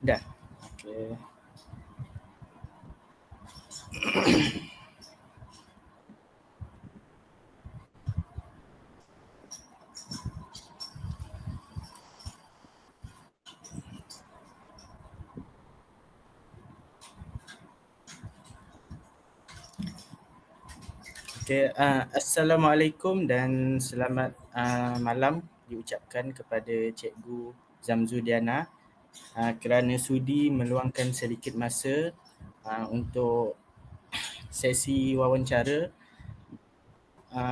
Dah. Okey. Okey, Assalamualaikum dan selamat malam diucapkan kepada Cikgu Zamzudiana kerana sudi meluangkan sedikit masa untuk sesi wawancara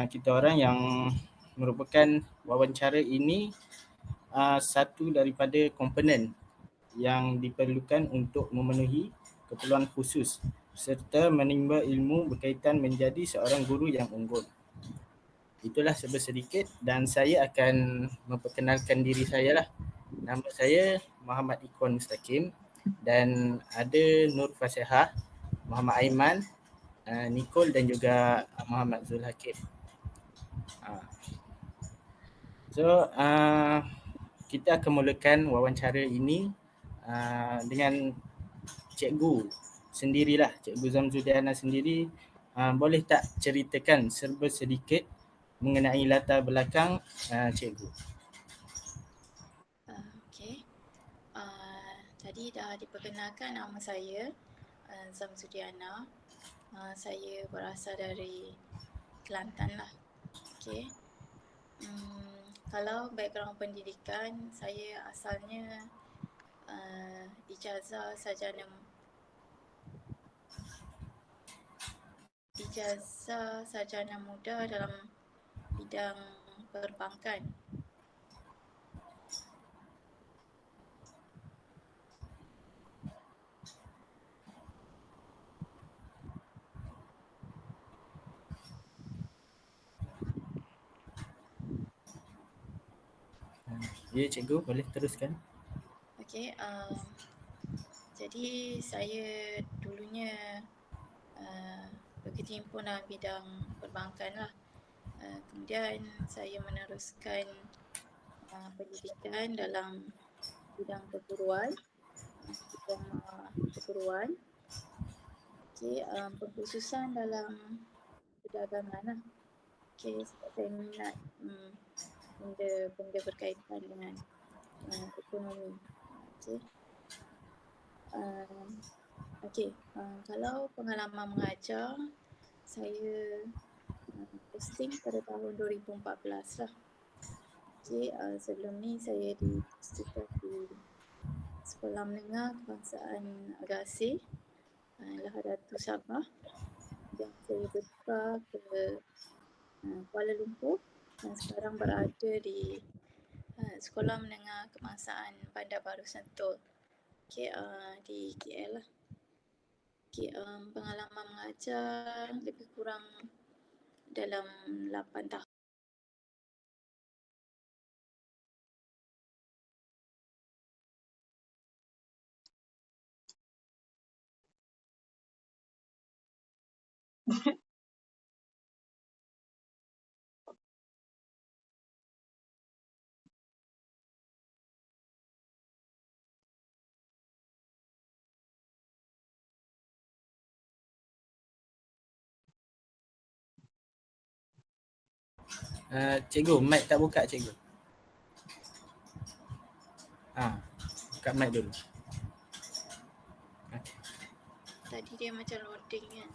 kita orang yang merupakan wawancara ini satu daripada komponen yang diperlukan untuk memenuhi keperluan khusus serta menimba ilmu berkaitan menjadi seorang guru yang unggul. Itulah sedikit dan saya akan memperkenalkan diri saya lah. Nama saya Muhammad Ikon Mustaqim dan ada Nur Fasihah, Muhammad Aiman, Nicole dan juga Muhammad Zul Hakim. So, kita akan mulakan wawancara ini dengan cikgu sendirilah, Cikgu Zamzudiana sendiri. Boleh tak ceritakan serba sedikit mengenai latar belakang cikgu? Okey. Tadi dah diperkenalkan nama saya Zamzudiana. Saya berasal dari Kelantan lah. Okey. Kalau background pendidikan, saya asalnya ijazah sarjana muda dalam bidang perbankan. Ya, cikgu boleh teruskan. Okey. Jadi saya dulunya berkecimpung dalam bidang perbankan lah. Kemudian saya meneruskan pendidikan dalam bidang keguruan, diploma keguruan. Okey, pengkhususan dalam perdagangan lah. Okey, sebab saya minat benda berkaitan dengan ekonomi. Okey. Okey, kalau pengalaman mengajar, saya posting pada tahun 2014 lah. Okey, sebelum ni saya dipastikan di Sekolah Menengah Kebangsaan Agassih, Lahadatul Sabah. Dan saya bertukar ke Kuala Lumpur dan sekarang berada di Sekolah Menengah Kebangsaan Bandar Baru Sentul. Okey, di KL lah. Okey, pengalaman mengajar lebih kurang dalam 8 tahun. Cikgu, mic tak buka cikgu. Buka mic dulu. Okay. Tadi dia macam loading kan.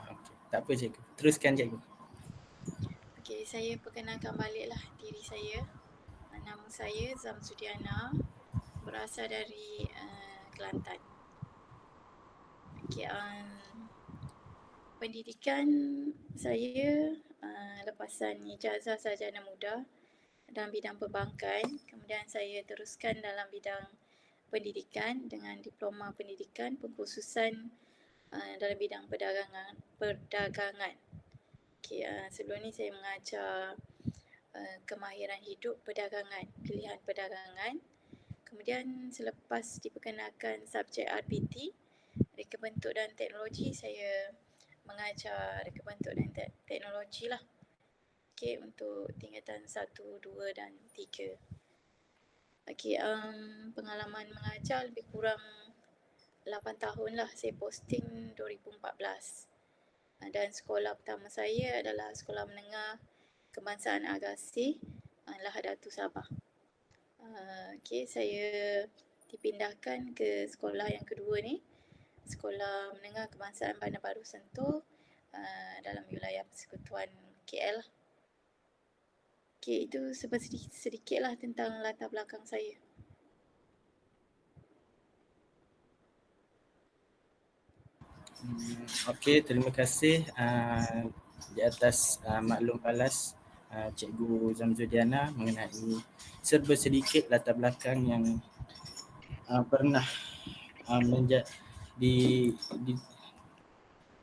Okay. Tak apa cikgu. Teruskan cikgu. Okey, saya perkenalkan baliklah diri saya. Nama saya Zamzudiana, berasal dari Kelantan. Okey, pendidikan saya lepasan ijazah sarjana muda dalam bidang perbankan, kemudian saya teruskan dalam bidang pendidikan dengan diploma pendidikan pengkhususan dalam bidang perdagangan. Okay, sebelum ni saya mengajar kemahiran hidup perdagangan, pilihan perdagangan. Kemudian selepas diperkenalkan subjek RPT, Reka Bentuk dan Teknologi, saya mengajar Reka Bentuk dan Teknologi lah. Okay, untuk tingkatan 1, 2 dan 3. Okey, pengalaman mengajar lebih kurang 8 tahun lah. Saya posting 2014. Dan sekolah pertama saya adalah Sekolah Menengah Kebangsaan Agasi, Lahadatu Sabah. Okey, saya dipindahkan ke sekolah yang kedua ni, Sekolah Menengah Kebangsaan Bandar Baru Sentul, dalam wilayah Persekutuan KL. Okey, itu sedikit lah tentang latar belakang saya. Okey, terima kasih di atas maklum balas Cikgu Zamzudiana mengenai serba sedikit latar belakang yang pernah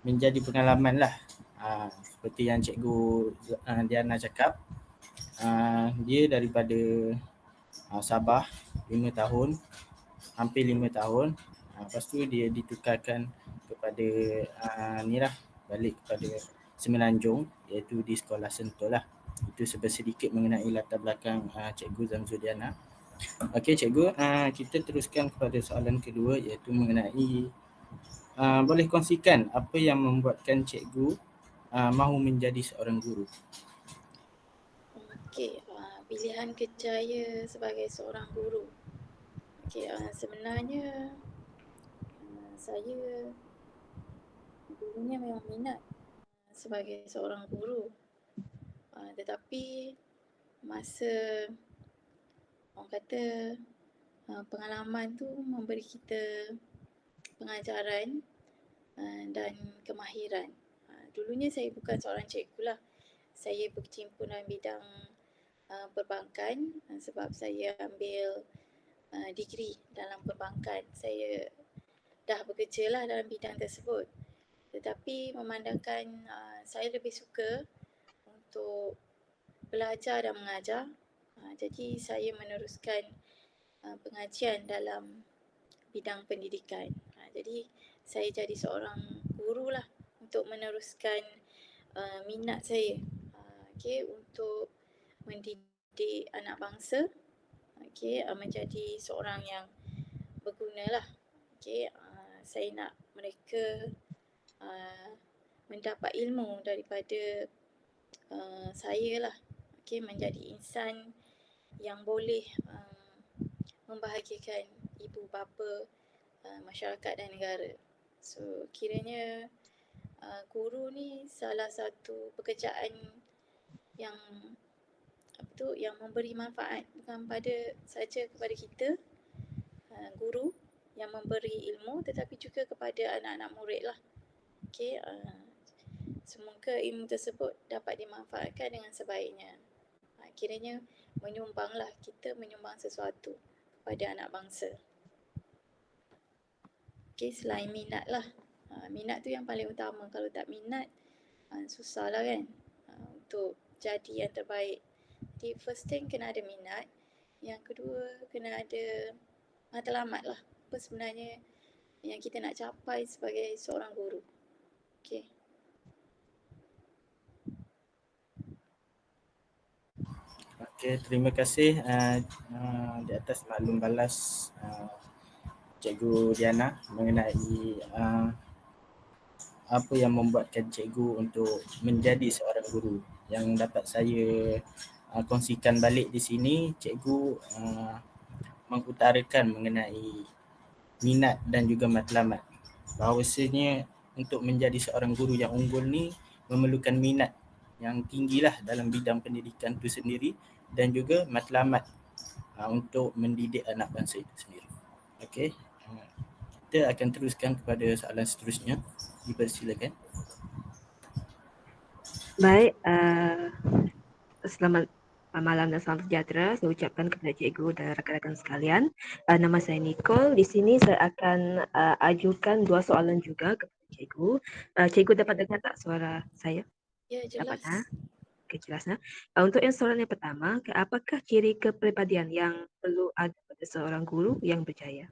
menjadi pengalaman lah. Seperti yang Cikgu Diana cakap, dia daripada Sabah 5 tahun, hampir 5 tahun. Lepas tu dia ditukarkan kepada ni lah, balik kepada Semenanjung, iaitu di Sekolah Sentul lah. Itu sedikit mengenai latar belakang Cikgu Zamzudiana. Okey Cikgu, kita teruskan kepada soalan kedua, iaitu mengenai boleh kongsikan apa yang membuatkan Cikgu mahu menjadi seorang guru? Okey, pilihan kerjaya sebagai seorang guru. Okey, sebenarnya saya dulunya memang minat sebagai seorang guru. Tetapi masa orang kata pengalaman tu memberi kita pengajaran dan kemahiran. Dulunya saya bukan seorang cikgu lah. Saya berkecimpung dalam bidang perbankan sebab saya ambil degree dalam perbankan. Saya dah bekerja lah dalam bidang tersebut. Tetapi memandangkan saya lebih suka untuk belajar dan mengajar, jadi saya meneruskan pengajian dalam bidang pendidikan. Jadi saya jadi seorang guru lah untuk meneruskan minat saya, untuk mendidik anak bangsa, menjadi seorang yang berguna lah. Saya nak mereka mendapat ilmu daripada saya lah, menjadi insan yang boleh membahagiakan ibu bapa, masyarakat dan negara. So kiranya guru ni salah satu pekerjaan yang yang memberi manfaat bukan pada saja kepada kita guru yang memberi ilmu, tetapi juga kepada anak-anak murid lah. Semoga ilmu tersebut dapat dimanfaatkan dengan sebaiknya. Kiranya menyumbanglah, kita menyumbang sesuatu kepada anak bangsa. Selain minat lah, minat tu yang paling utama. Kalau tak minat, susah lah kan untuk jadi yang terbaik. Jadi first thing kena ada minat. Yang kedua kena ada matlamat lah, apa sebenarnya yang kita nak capai sebagai seorang guru. Okey, terima kasih di atas maklum balas Cikgu Diana mengenai apa yang membuatkan cikgu untuk menjadi seorang guru. Yang dapat saya kongsikan balik di sini, cikgu mengutarakan mengenai minat dan juga matlamat. Bahawasanya untuk menjadi seorang guru yang unggul ni memerlukan minat yang tinggilah dalam bidang pendidikan itu sendiri dan juga matlamat untuk mendidik anak bangsa itu sendiri. Okey. Kita akan teruskan kepada soalan seterusnya. Dipersilakan. Baik, selamat malam dan salam sejahtera saya ucapkan kepada cikgu dan rakan-rakan sekalian. Nama saya Nicole. Di sini saya akan ajukan 2 soalan juga kepada cikgu. Cikgu dapat dengar tak suara saya? Ya, jelas. Dapat, okay, jelas. Untuk yang soalan yang pertama, apakah ciri kepribadian yang perlu ada pada seorang guru yang berjaya?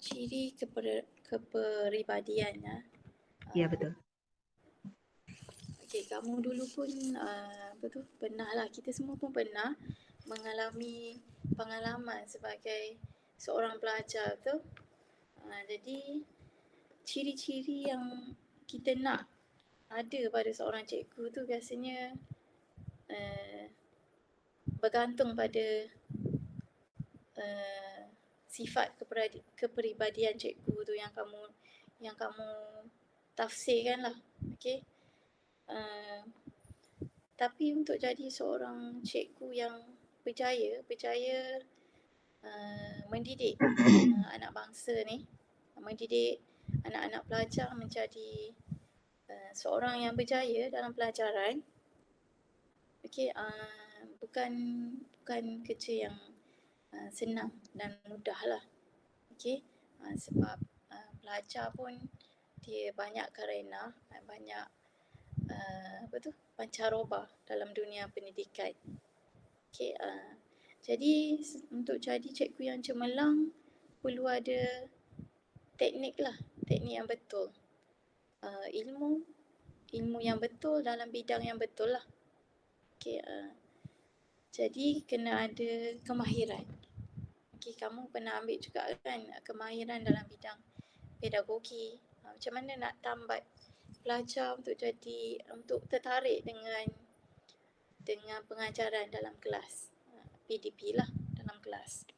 Ciri kepribadian Ya, betul. Okey, kamu dulu pun pernah lah, kita semua pun pernah mengalami pengalaman sebagai seorang pelajar tu. Jadi ciri-ciri yang kita nak ada pada seorang cikgu tu biasanya bergantung pada sifat kepribadian cikgu tu yang kamu tafsirkan lah. Okay. Tapi untuk jadi seorang cikgu yang berjaya mendidik anak bangsa ni, mendidik anak-anak pelajar menjadi seorang yang berjaya dalam pelajaran. Okay, bukan kerja yang senang dan mudah lah. Okay, sebab pelajar pun dia banyak karena banyak pancaroba dalam dunia pendidikan. Okay, jadi untuk jadi cikgu yang cemerlang perlu ada teknik yang betul. Ilmu yang betul dalam bidang yang betul lah. Okay, jadi kena ada kemahiran. Okay, kamu pernah ambil juga kan kemahiran dalam bidang pedagogi. Macam mana nak tambat pelajar untuk tertarik dengan pengajaran dalam kelas. PDP lah dalam kelas.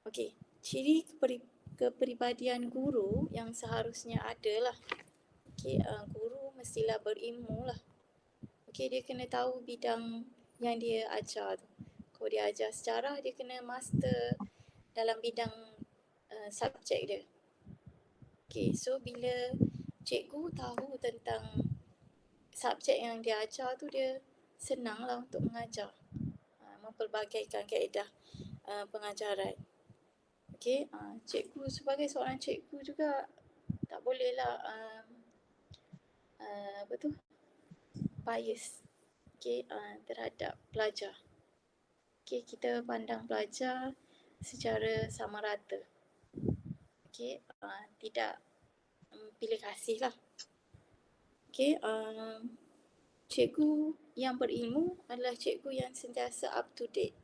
Okey, ciri kepribadian guru yang seharusnya ada lah. Okey, guru mestilah berilmu lah. Okey, dia kena tahu bidang yang dia ajar tu. Kalau dia ajar sejarah, dia kena master dalam bidang subjek dia. Okey, so bila cikgu tahu tentang subjek yang dia ajar tu, dia senanglah untuk mengajar, mempelbagaikan kaedah pengajaran. Okey, cikgu sebagai seorang cikgu juga tak bolehlah bias, okey, terhadap pelajar. Okey, kita pandang pelajar secara sama rata. Okey, tidak pilih kasih lah. Okey, cikgu yang berilmu adalah cikgu yang sentiasa up to date.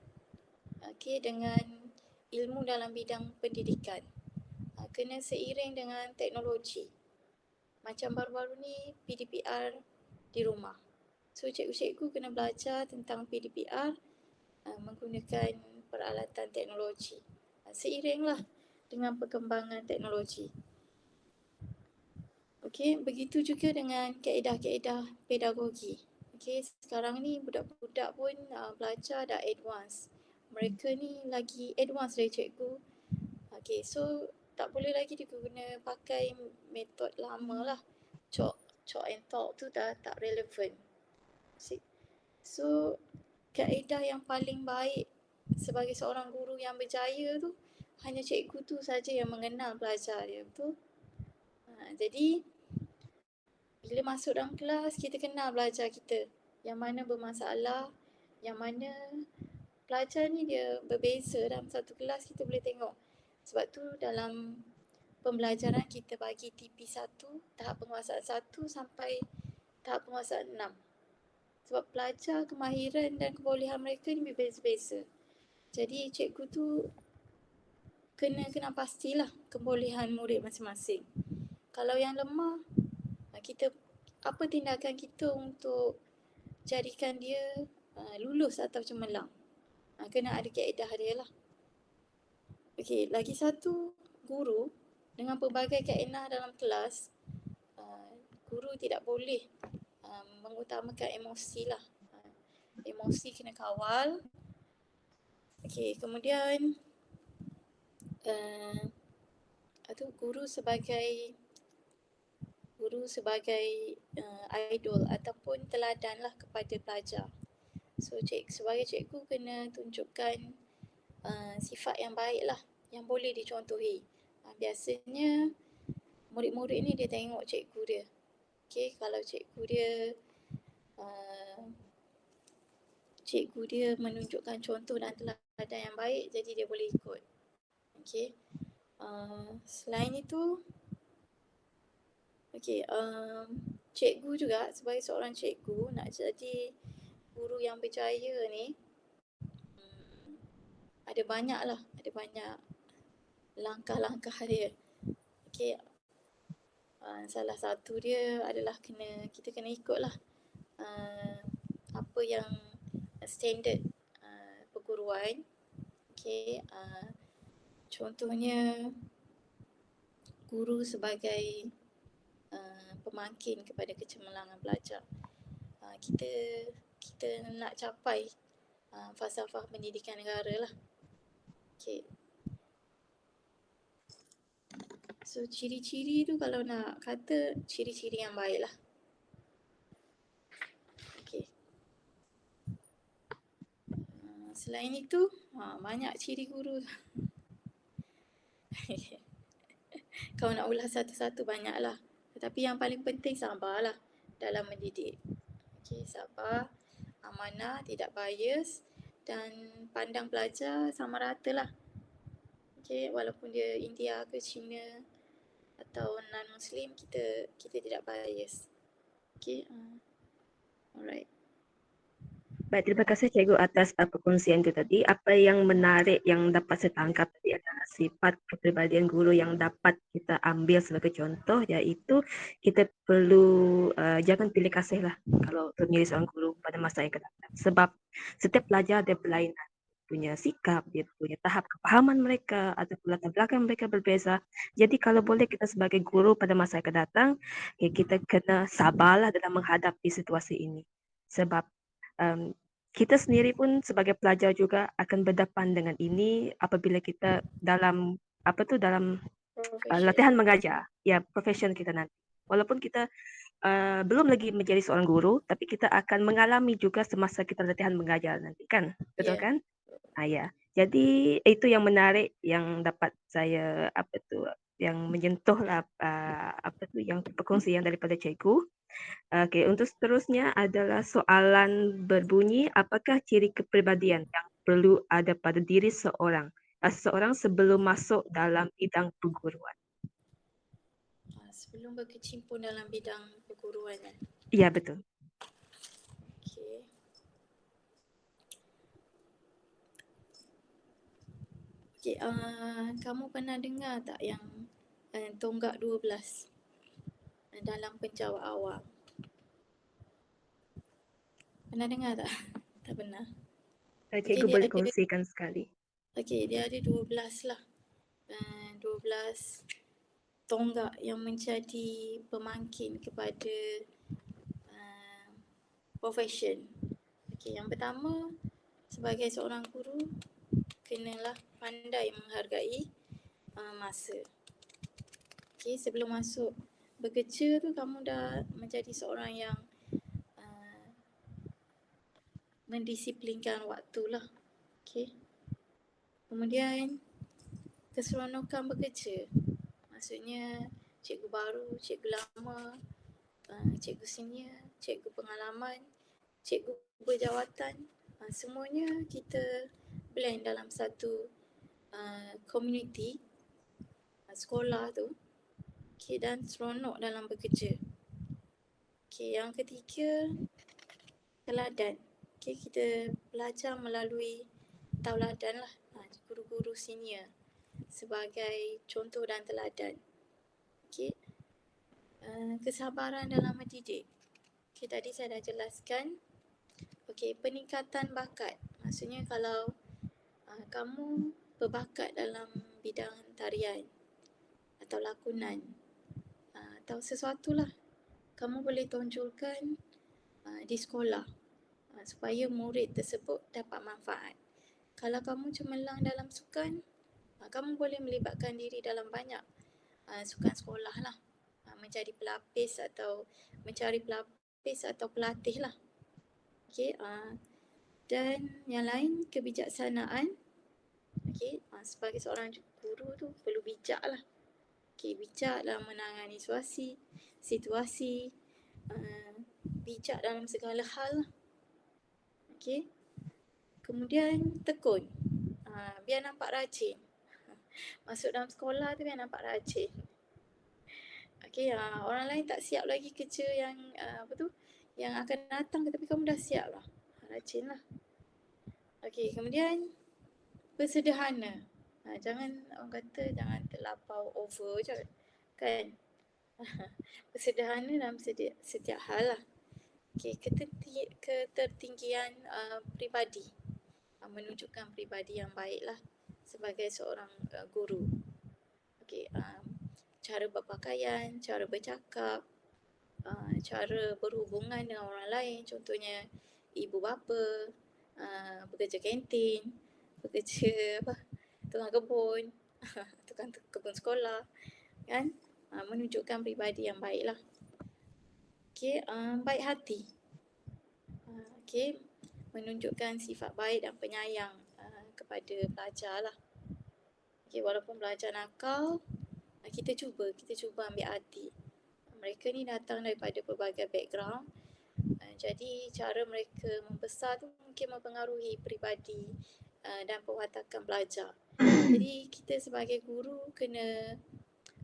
Okey, dengan ilmu dalam bidang pendidikan. Kena seiring dengan teknologi. Macam baru-baru ni PDPR di rumah. So cikgu-cikgu kena belajar tentang PDPR menggunakan peralatan teknologi. Seiringlah dengan perkembangan teknologi. Okey, begitu juga dengan kaedah-kaedah pedagogi. Okey, sekarang ni budak-budak pun belajar dah advance. Mereka ni lagi advance dari cikgu. Okey, so tak boleh lagi diguna pakai metod lama lah. Chalk and talk tu dah tak relevan. So kaedah yang paling baik sebagai seorang guru yang berjaya tu hanya cikgu tu saja yang mengenal pelajar dia, betul? Jadi bila masuk dalam kelas, kita kenal pelajar kita. Yang mana bermasalah, yang mana pelajar ni dia berbeza dalam satu kelas, kita boleh tengok. Sebab tu dalam pembelajaran kita bagi TP1, tahap penguasaan 1 sampai tahap penguasaan 6. Sebab pelajar, kemahiran dan kebolehan mereka ni berbeza-beza. Jadi cikgu tu kena pastilah kebolehan murid masing-masing. Kalau yang lemah, kita apa tindakan kita untuk jadikan dia lulus atau cemerlang. Kena ada kaedah dia lah. Okey, lagi satu, guru dengan pelbagai kaedah dalam kelas, guru tidak boleh mengutamakan emosi lah. Emosi kena kawal. Okey, kemudian guru sebagai idol ataupun teladan lah kepada pelajar. So sebagai cikgu kena tunjukkan sifat yang baik lah, yang boleh dicontohi. Biasanya murid-murid ni dia tengok cikgu dia. Okay, kalau cikgu dia menunjukkan contoh dan teladan yang baik, jadi dia boleh ikut. Okay, selain itu, cikgu juga sebagai seorang cikgu nak jadi guru yang berjaya ni, ada banyak lah, ada banyak langkah-langkah dia. Okay, salah satu dia adalah kita kena ikut lah apa yang standard perguruan. Okay, contohnya guru sebagai pemangkin kepada kecemerlangan pelajar. Kita nak capai falsafah pendidikan negara lah. Okay. So ciri-ciri tu kalau nak kata ciri-ciri yang baik lah. Okay. Selain itu banyak ciri guru. Kalau nak ulas satu-satu banyak lah. Tetapi yang paling penting sabarlah dalam mendidik. Okay, sabar, amanah, tidak bias dan pandang pelajar sama rata lah. Okay, walaupun dia India ke Cina atau non-Muslim, kita tidak bias. Okay, alright. Baik, terima kasih Cikgu atas perkongsian itu tadi. Apa yang menarik yang dapat saya tangkap tadi adalah sifat kepribadian guru yang dapat kita ambil sebagai contoh, iaitu kita perlu jangan pilih kasih lah kalau untuk menjadi seorang guru pada masa yang akan datang. Sebab setiap pelajar dia berlainan, punya sikap, dia punya tahap kepahaman mereka atau latar belakang mereka berbeza. Jadi kalau boleh kita sebagai guru pada masa yang akan datang, kita kena sabarlah dalam menghadapi situasi ini. Sebab kita sendiri pun sebagai pelajar juga akan berdepan dengan ini apabila kita dalam latihan mengajar, profession kita nanti. Walaupun kita belum lagi menjadi seorang guru, tapi kita akan mengalami juga semasa kita latihan mengajar nanti kan, betul kan? Ya. Jadi itu yang menarik yang dapat saya yang menyentuh lah yang perkongsian daripada cikgu. Okey, untuk seterusnya adalah soalan berbunyi, apakah ciri kepribadian yang perlu ada pada diri seseorang sebelum masuk dalam bidang perguruan? Sebelum berkecimpung dalam bidang perguruan kan? Ya, betul. Okay. Okay, kamu pernah dengar tak yang tonggak 12 dalam penjawat awam? Pernah dengar tak? Tak pernah. Cikgu boleh kongsikan sekali. Okay, dia ada 12 lah. 12 tonggak yang menjadi pemangkin kepada profession. Okay, yang pertama, sebagai seorang guru, kenalah pandai menghargai masa. Okay, sebelum masuk bekerja tu kamu dah menjadi seorang yang mendisiplinkan waktu lah. Okay. Kemudian keseronokan bekerja. Maksudnya cikgu baru, cikgu lama, cikgu senior, cikgu pengalaman, cikgu berjawatan, semuanya kita blend dalam satu community sekolah tu. Okay, dan seronok dalam bekerja. Okay, yang ketiga, teladan. Okay, kita belajar melalui tauladan lah, guru-guru senior sebagai contoh dan teladan. Okay. Kesabaran dalam mendidik. Okay, tadi saya dah jelaskan. Okay, peningkatan bakat. Maksudnya kalau kamu berbakat dalam bidang tarian atau lakonan atau sesuatu lah, kamu boleh tonjolkan di sekolah supaya murid tersebut dapat manfaat. Kalau kamu cemerlang dalam sukan, kamu boleh melibatkan diri dalam banyak sukan sekolah lah, menjadi pelapis atau mencari pelapis atau pelatih lah. Okay, dan yang lain kebijaksanaan. Okay, sebagai seorang guru tu perlu bijak lah. Okay, bijak dalam menangani situasi, bijak dalam segala hal lah. Okay. Kemudian tekun. Biar nampak rajin. Masuk dalam sekolah tu biar nampak rajin. Okay, orang lain tak siap lagi kerja yang yang akan datang, tapi kamu dah siap lah. Rajin lah. Okay, kemudian bersederhana. Jangan orang kata jangan terlampau over je kan. Bersederhana dalam setiap hal lah. Okay, ketertinggian peribadi, menunjukkan peribadi yang baik lah sebagai seorang guru. Okay, cara berpakaian, cara bercakap, cara berhubungan dengan orang lain, contohnya ibu bapa, bekerja kantin, bekerja tukang kebun, tukang kebun sekolah kan, menunjukkan peribadi yang baik lah. Okay, baik hati, okay, menunjukkan sifat baik dan penyayang kepada pelajar lah. Okay, walaupun pelajar nakal, kita cuba ambil hati. Mereka ni datang daripada pelbagai background, jadi cara mereka membesar tu mungkin mempengaruhi peribadi dan perwatakan pelajar. Jadi kita sebagai guru kena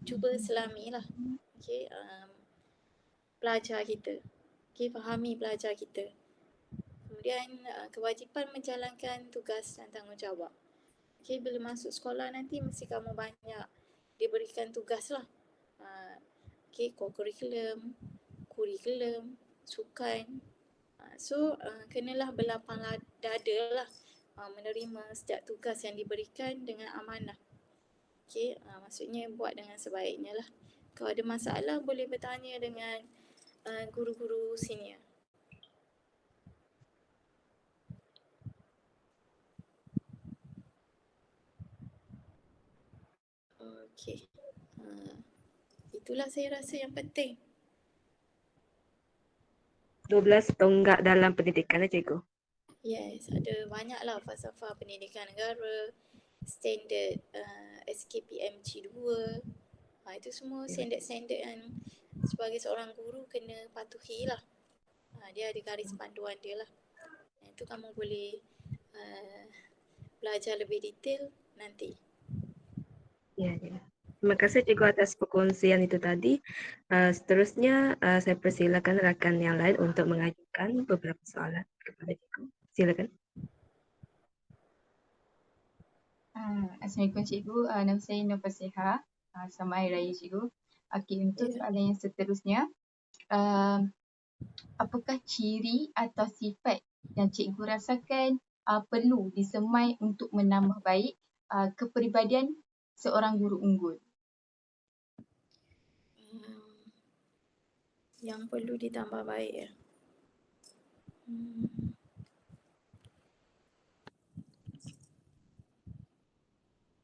cuba selami lah, okay, pelajar kita, okay, fahami pelajar kita. Kemudian kewajipan menjalankan tugas dan tanggungjawab. Okay, bila masuk sekolah nanti mesti kamu banyak diberikan tugas lah. Okay, co-curriculum, kurikulum, sukan. So kenalah berlapang dada lah menerima setiap tugas yang diberikan dengan amanah. Okay, maksudnya buat dengan sebaiknya lah. Kalau ada masalah boleh bertanya dengan guru-guru senior. Okay, itulah saya rasa yang penting. 12 tonggak dalam pendidikan cikgu. Yes, ada banyaklah falsafah pendidikan negara, standard SKPMG 2. Itu semua standard-standard yang sebagai seorang guru kena patuhi lah. Dia ada garis panduan dia lah. Itu kamu boleh belajar lebih detail nanti. Ya. Terima kasih cikgu atas perkongsian itu tadi. Seterusnya saya persilakan rakan yang lain untuk mengajukan beberapa soalan kepada cikgu. Silakan. Assalamualaikum cikgu, nama saya Nur Fasiha. Selamat Hari Raya cikgu. Okey, untuk soalan yang seterusnya, apakah ciri atau sifat yang cikgu rasakan perlu disemai untuk menambah baik kepribadian seorang guru unggul? Yang perlu ditambah baik ya.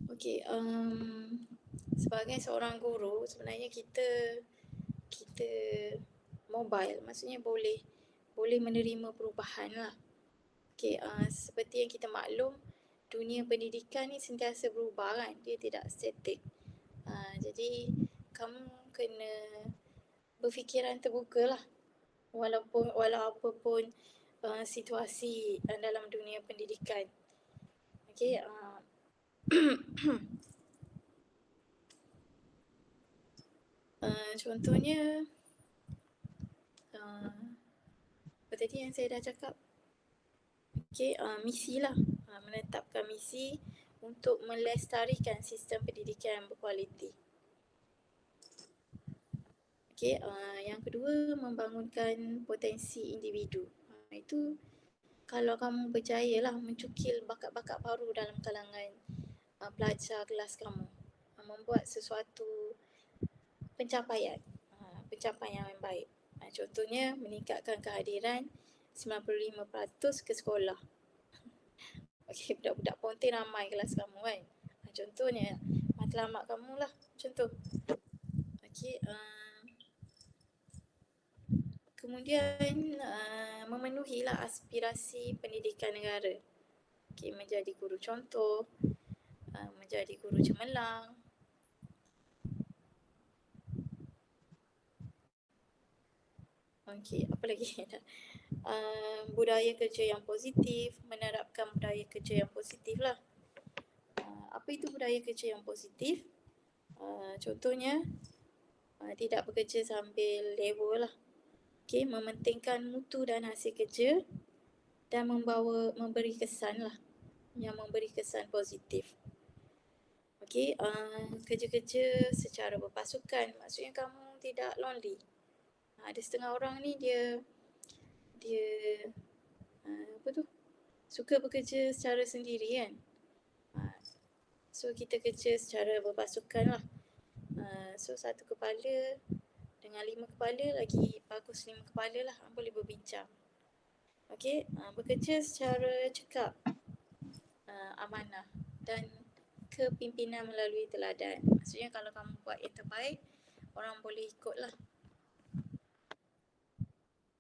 Okey, sebagai seorang guru sebenarnya kita mobile, maksudnya boleh menerima perubahan lah. Okey, seperti yang kita maklum, dunia pendidikan ni sentiasa berubah kan, dia tidak statik. Jadi kamu kena berfikiran terbuka lah, walaupun apapun situasi dalam dunia pendidikan. Okey, contohnya apa tadi yang saya dah cakap? Okey, misi lah, menetapkan misi untuk melestarikan sistem pendidikan yang berkualiti. Okey, yang kedua, membangunkan potensi individu. Itu kalau kamu berjaya lah mencukil bakat-bakat baru dalam kalangan pelajar kelas kamu, membuat sesuatu pencapaian yang baik. Contohnya meningkatkan kehadiran 95% ke sekolah. Okey, budak-budak Pontian ramai kelas kamu kan. Contohnya matlamat kamu lah contoh. Okey, kemudian memenuhilah aspirasi pendidikan negara. Okey, menjadi guru contoh, menjadi guru cemerlang. Okey, apa lagi? Budaya kerja yang positif, menerapkan budaya kerja yang positif lah. Apa itu budaya kerja yang positif? Contohnya, tidak bekerja sambil level lah. Okay, mementingkan mutu dan hasil kerja dan memberi kesan lah. yang memberi kesan positif. Okey, kerja-kerja secara berpasukan, maksudnya kamu tidak lonely. Ada setengah orang ni dia suka bekerja secara sendiri kan. So kita kerja secara berpasukan lah. So satu kepala dengan 5 kepala lagi bagus 5 kepala lah, boleh berbincang. Okey, bekerja secara cekap, amanah dan kepimpinan melalui teladan. Maksudnya kalau kamu buat yang terbaik, orang boleh ikut lah.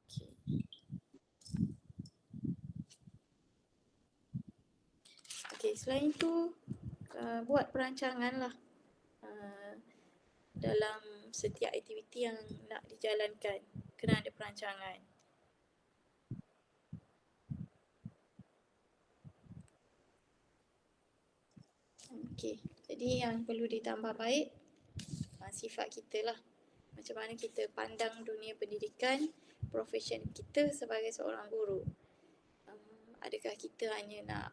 Okay. Okay, selain tu buat perancangan lah dalam setiap aktiviti yang nak dijalankan. Kena ada perancangan. Okay, jadi yang perlu ditambah baik sifat kita lah. Macam mana kita pandang dunia pendidikan, profession kita sebagai seorang guru. Adakah kita hanya nak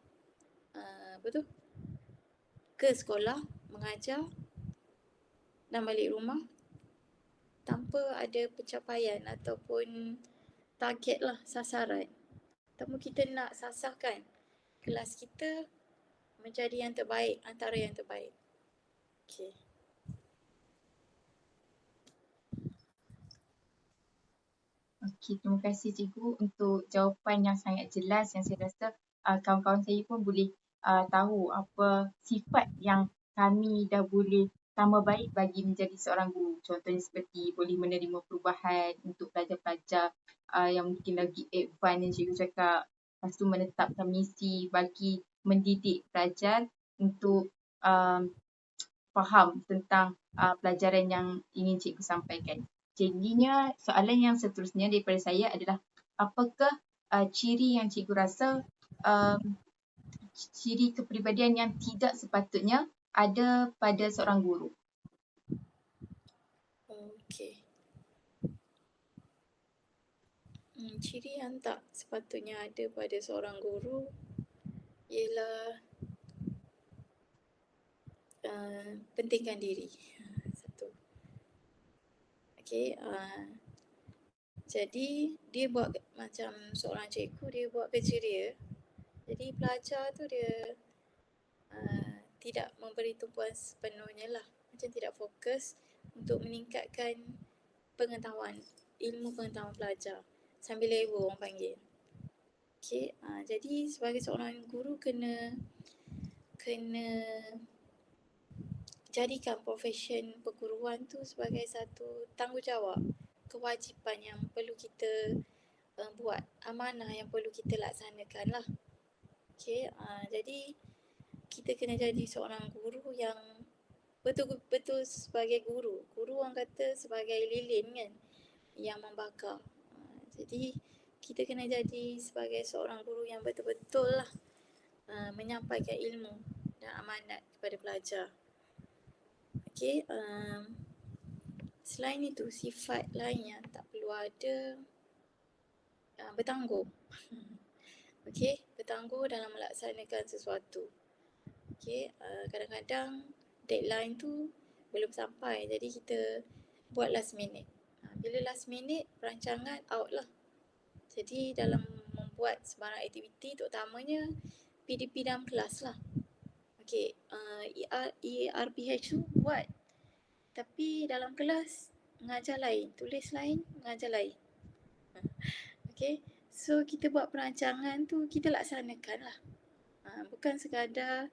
ke sekolah, mengajar dan balik rumah tanpa ada pencapaian ataupun target lah, sasaran. Ataupun kita nak sasarkan kelas kita menjadi yang terbaik, antara yang terbaik. Okay. Okey, terima kasih cikgu untuk jawapan yang sangat jelas yang saya rasa kawan-kawan saya pun boleh tahu apa sifat yang kami dah boleh tambah baik bagi menjadi seorang guru. Contohnya seperti boleh menerima perubahan untuk pelajar-pelajar yang mungkin lagi advance yang cikgu cakap. Lepas tu menetapkan misi bagi mendidik pelajar untuk faham tentang pelajaran yang ingin cikgu sampaikan. Jadinya soalan yang seterusnya daripada saya adalah apakah ciri yang cikgu rasa ciri kepribadian yang tidak sepatutnya ada pada seorang guru? Okey. Ciri yang tak sepatutnya ada pada seorang guru ialah pentingkan diri. Satu. Okey, jadi dia buat macam seorang cikgu, dia buat kerja dia. Jadi pelajar tu dia tidak memberi tumpuan sepenuhnya lah. Macam tidak fokus untuk meningkatkan pengetahuan, ilmu pengetahuan pelajar. Sambil level orang panggil. Okey, jadi sebagai seorang guru kena jadikan profession perguruan tu sebagai satu tanggungjawab, kewajipan yang perlu kita buat, amanah yang perlu kita laksanakan lah. Okay, jadi kita kena jadi seorang guru yang betul-betul sebagai guru. Guru orang kata sebagai lilin kan, yang membakar. Jadi kita kena jadi sebagai seorang guru yang betul-betul lah menyampaikan ilmu dan amanat kepada pelajar. Okay, selain itu sifat lain yang tak perlu ada, bertangguh. Okay, bertangguh dalam melaksanakan sesuatu. Okay, kadang-kadang deadline tu belum sampai, jadi kita buat last minute. Bila last minute, perancangan out lah. Jadi dalam membuat sebarang aktiviti, terutamanya PDP dalam kelas lah. Okay, ERPH tu buat, tapi dalam kelas mengajar lain, tulis lain, mengajar lain. Okay, so kita buat perancangan tu, kita laksanakan lah. Bukan sekadar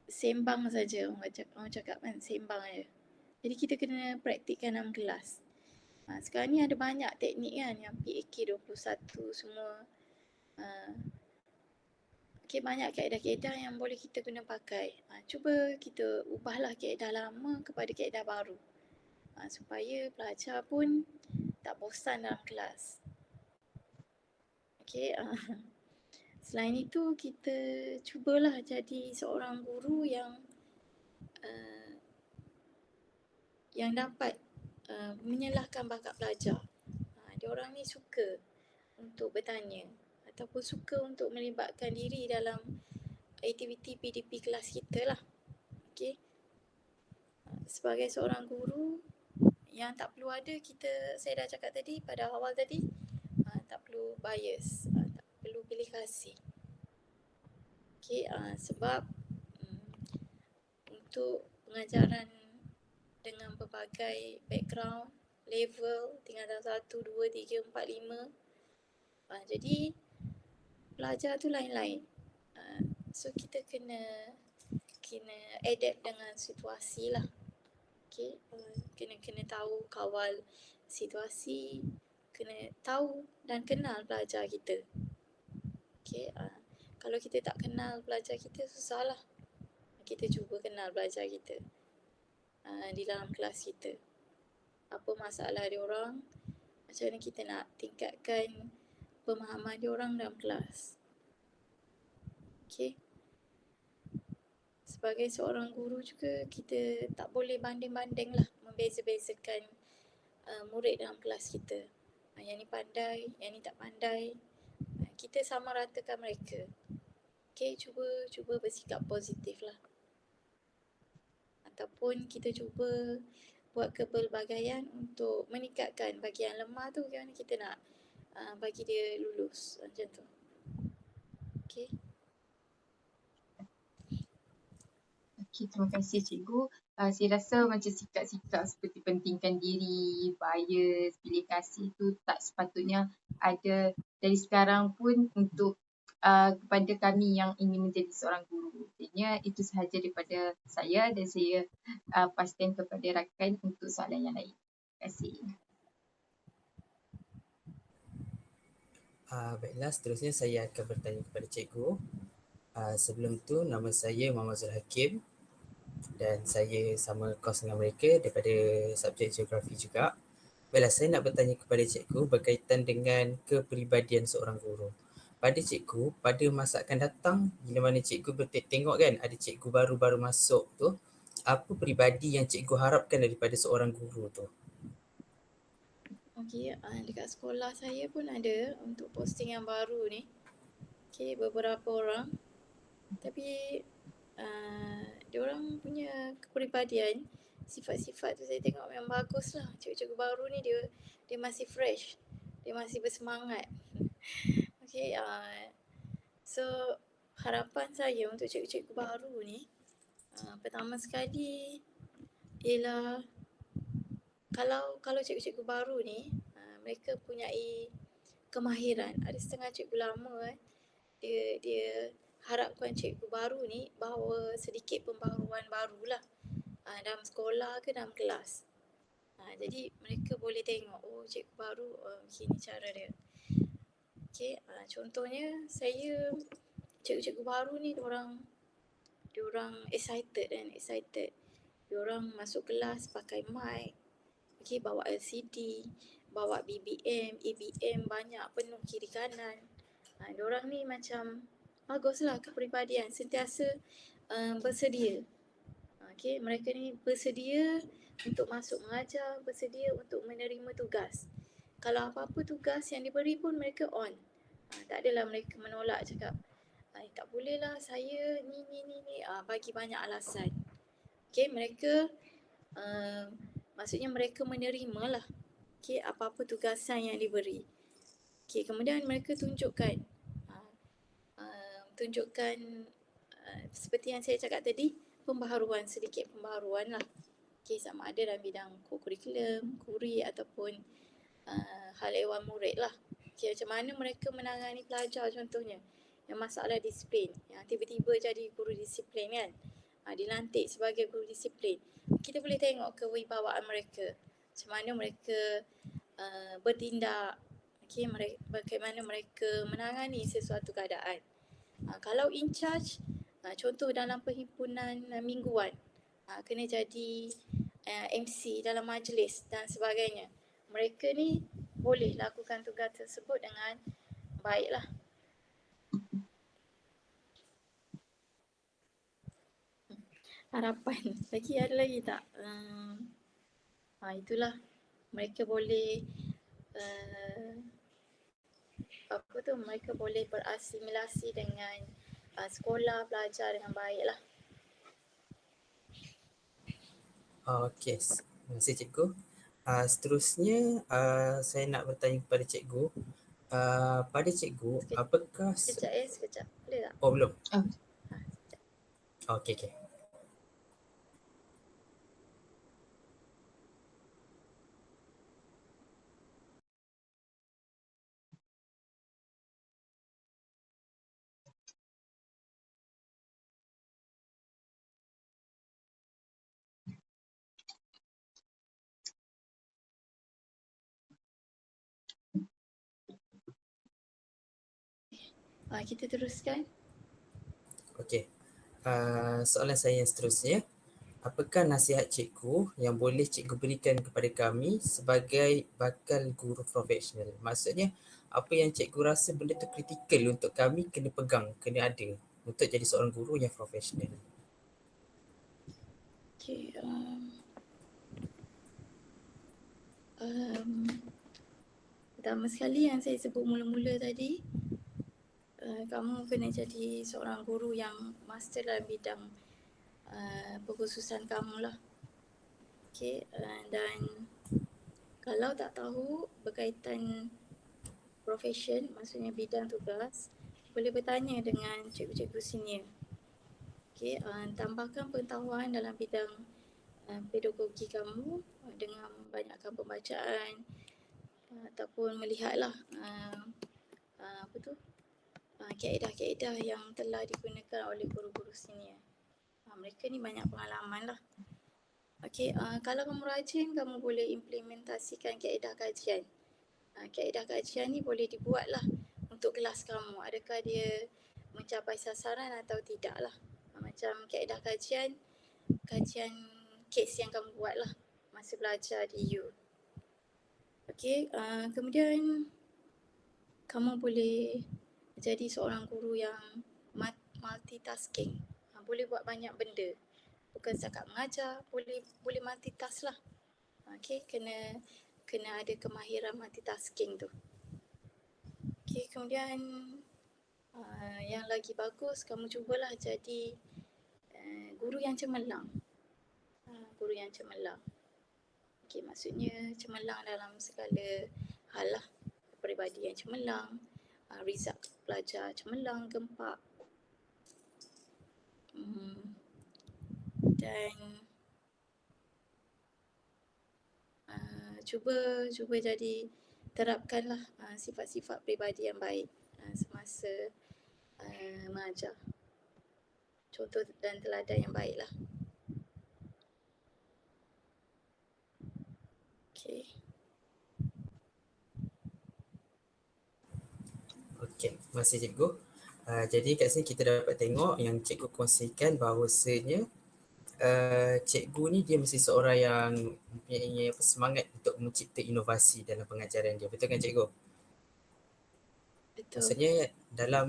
sembang saja, orang cakap kan, sembang aja. Jadi kita kena praktikkan dalam kelas. Sekarang ni ada banyak teknik kan, yang PAK 21 semua. Okay, banyak kaedah-kaedah yang boleh kita guna pakai. Cuba kita ubahlah kaedah lama kepada kaedah baru. Supaya pelajar pun tak bosan dalam kelas. Okay, selain itu kita cubalah jadi seorang guru yang dapat menyelahkan bakat pelajar. Dia orang ni suka untuk bertanya ataupun suka untuk melibatkan diri dalam aktiviti PDP kelas kita lah. Okay. Sebagai seorang guru yang tak perlu ada saya dah cakap tadi pada awal tadi, tak perlu bias, tak perlu pilih kasih. Okay, sebab untuk pengajaran dengan pelbagai background, level, tingkatan 1, 2, 3, 4, 5. Jadi pelajar tu lain-lain. So kita kena adapt dengan situasi lah. Okay, kena tahu kawal situasi, kena tahu dan kenal pelajar kita. Okay, kalau kita tak kenal pelajar kita, susah lah kita cuba kenal pelajar kita di dalam kelas kita. Apa masalah dia orang, macam mana kita nak tingkatkan pemahaman dia orang dalam kelas. Okay. Sebagai seorang guru juga, kita tak boleh banding-banding lah, membeza-bezakan murid dalam kelas kita. Yang ni pandai, yang ni tak pandai. Kita sama ratakan mereka. Okay, cuba bersikap positif lah. Ataupun kita cuba buat kepelbagaian untuk meningkatkan bagi yang lemah tu, bagaimana kita nak bagi dia lulus, macam tu. Okay. Okay, terima kasih cikgu. Saya rasa macam sikap-sikap seperti pentingkan diri, bias, pilih kasih tu tak sepatutnya ada dari sekarang pun untuk kepada kami yang ingin menjadi seorang guru. Jadinya itu sahaja daripada saya dan saya paskan kepada rakan untuk soalan yang lain. Terima kasih. Baiklah, seterusnya saya akan bertanya kepada cikgu. Sebelum tu, nama saya Muhammad Zul Hakim dan saya sama kos dengan mereka daripada subjek geografi juga. Baiklah, saya nak bertanya kepada cikgu berkaitan dengan kepribadian seorang guru. Pada cikgu, pada masa akan datang, bila mana cikgu tengok kan ada cikgu baru-baru masuk tu, apa peribadi yang cikgu harapkan daripada seorang guru tu? Okay, dekat sekolah saya pun ada untuk posting yang baru ni. Okay, beberapa orang. Tapi diorang punya kepribadian, sifat-sifat tu saya tengok memang bagus lah. Cikgu-cikgu baru ni dia masih fresh, dia masih bersemangat. Okay, so harapan saya untuk cikgu-cikgu baru ni, pertama sekali ialah kalau cikgu-cikgu baru ni mereka punyai kemahiran. Ada setengah cikgu lama dia harapkan cikgu baru ni bawa sedikit pembaharuan barulah dalam sekolah ke dalam kelas. Jadi mereka boleh tengok, oh cikgu baru begini cara dia. Okay, contohnya saya cikgu-cikgu baru ni diorang excited. Diorang masuk kelas pakai mic, okay, bawa LCD, bawa BBM, EBM banyak penuh kiri kanan. Diorang ni macam baguslah kepribadian, sentiasa bersedia. Okay, mereka ni bersedia untuk masuk mengajar, bersedia untuk menerima tugas. Kalau apa-apa tugas yang diberi pun mereka on. Tak adalah mereka menolak, cakap tak boleh lah saya ni. Bagi banyak alasan. Okay, mereka maksudnya mereka menerima lah, okay, apa-apa tugasan yang diberi. Okay, kemudian mereka tunjukkan seperti yang saya cakap tadi, sedikit pembaharuan lah. Okay, sama ada dalam bidang co-curriculum, kuri ataupun hal ehwal murid lah. Okay, macam mana mereka menangani pelajar contohnya yang masalah disiplin, yang tiba-tiba jadi guru disiplin kan, dilantik sebagai guru disiplin. Kita boleh tengok kewibawaan mereka, macam mana mereka bertindak, okay, bagaimana mereka menangani sesuatu keadaan. Kalau in charge, contoh dalam perhimpunan mingguan, kena jadi MC dalam majlis dan sebagainya. Mereka ni boleh lakukan tugas tersebut dengan baiklah. Harapan, lagi ada lagi tak? Itulah, mereka boleh mereka boleh berasimilasi dengan sekolah, belajar dengan baik lah. Okey, terima kasih cikgu. Seterusnya saya nak bertanya kepada cikgu. Pada cikgu, apakah Sekejap. Boleh tak? oh belum? Oh. Sekejap. Okey. Kita teruskan. Okey. Soalan saya yang seterusnya, apakah nasihat cikgu yang boleh cikgu berikan kepada kami sebagai bakal guru profesional? Maksudnya, apa yang cikgu rasa benda tu kritikal untuk kami kena pegang, kena ada untuk jadi seorang guru yang profesional? Okay. Pertama sekali yang saya sebut mula-mula tadi, kamu kena jadi seorang guru yang master dalam bidang pengkhususan kamu lah. Okay, dan kalau tak tahu berkaitan profession, maksudnya bidang tugas, boleh bertanya dengan cikgu-cikgu senior. Okay, tambahkan pengetahuan dalam bidang pedagogi kamu dengan banyakkan pembacaan ataupun melihatlah kaedah-kaedah yang telah digunakan oleh guru-guru senior. Mereka ni banyak pengalaman lah. Okey, kalau kamu rajin, kamu boleh implementasikan kaedah kajian. Kaedah kajian ni boleh dibuat lah untuk kelas kamu. Adakah dia mencapai sasaran atau tidak lah. Macam kaedah kajian kes yang kamu buat lah masa belajar di U. Okey, kemudian kamu boleh jadi seorang guru yang multitasking. Boleh buat banyak benda. Bukan setakat mengajar, boleh multitask lah. Okey, kena ada kemahiran multitasking tu. Okey, kemudian yang lagi bagus, kamu cubalah jadi guru yang cemerlang. Guru yang cemerlang. Okey, maksudnya cemerlang dalam segala hal lah. Peribadi yang cemerlang, result pelajar cemerlang, gempak. Dan cuba jadi terapkanlah sifat-sifat peribadi yang baik semasa mengajar. Contoh dan teladan yang baiklah. Okey. Okey, terima kasih cikgu. Jadi kat sini kita dapat tengok yang cikgu kongsikan bahawasanya cikgu ni dia mesti seorang yang mempunyai semangat untuk mencipta inovasi dalam pengajaran dia. Betul kan cikgu? Betul. Maksudnya dalam